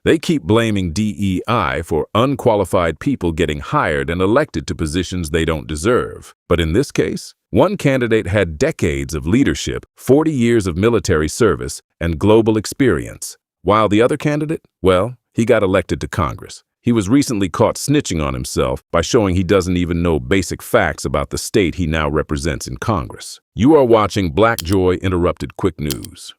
They keep blaming DEI for unqualified people getting hired and elected to positions they don't deserve. But in this case, one candidate had decades of leadership, 40 years of military service, and global experience, while the other candidate, well, he got elected to Congress. He was recently caught snitching on himself by showing he doesn't even know basic facts about the state he now represents in Congress. You are watching Black Joy Interrupted Quick News.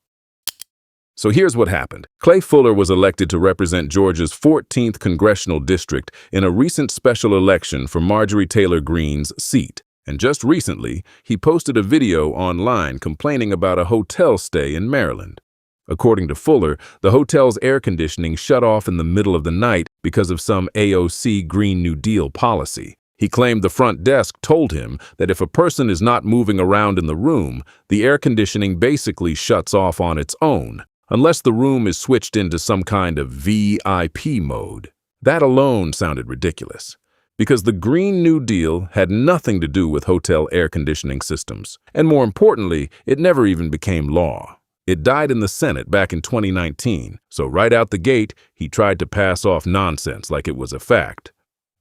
So here's what happened. Klay Fuller was elected to represent Georgia's 14th congressional district in a recent special election for Marjorie Taylor Greene's seat. And just recently, he posted a video online complaining about a hotel stay in Maryland. According to Fuller, the hotel's air conditioning shut off in the middle of the night because of some AOC Green New Deal policy. He claimed the front desk told him that if a person is not moving around in the room, the air conditioning basically shuts off on its own, unless the room is switched into some kind of VIP mode. That alone sounded ridiculous, because the Green New Deal had nothing to do with hotel air conditioning systems, and more importantly, it never even became law. It died in the Senate back in 2019, so right out the gate, he tried to pass off nonsense like it was a fact.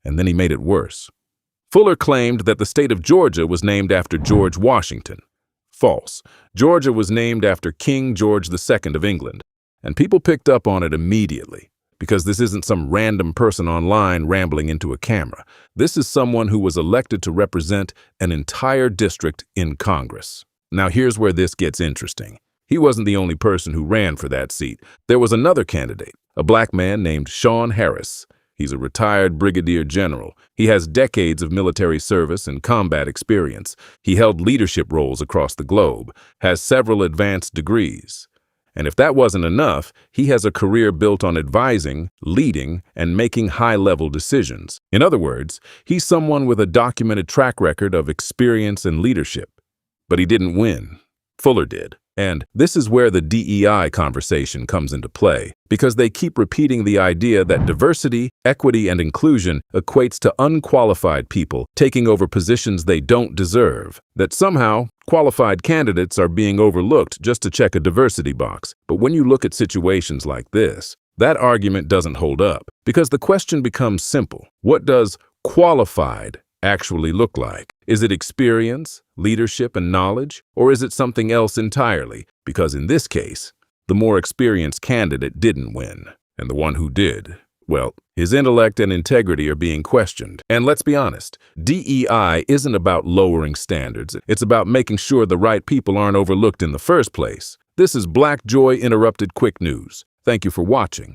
And then he made it worse. Fuller claimed that the state of Georgia was named after George Washington. False. Georgia was named after King George II of England, and people picked up on it immediately, because this isn't some random person online rambling into a camera. This is someone who was elected to represent an entire district in Congress. Now here's where this gets interesting. He wasn't the only person who ran for that seat. There was another candidate, a black man named Shawn Harris. He's a retired brigadier general. He has decades of military service and combat experience. He held leadership roles across the globe, has several advanced degrees. And if that wasn't enough, he has a career built on advising, leading, and making high-level decisions. In other words, he's someone with a documented track record of experience and leadership. But he didn't win. Fuller did. And this is where the DEI conversation comes into play, because they keep repeating the idea that diversity, equity, and inclusion equates to unqualified people taking over positions they don't deserve, that somehow qualified candidates are being overlooked just to check a diversity box. But when you look at situations like this, that argument doesn't hold up, because the question becomes simple. What does qualified actually look like? Is it experience, leadership, and knowledge, or is it something else entirely? Because in this case, the more experienced candidate didn't win, and the one who did, well, his intellect and integrity are being questioned. And let's be honest, DEI isn't about lowering standards. It's about making sure the right people aren't overlooked in the first place. This is Black Joy Interrupted Quick News. Thank you for watching.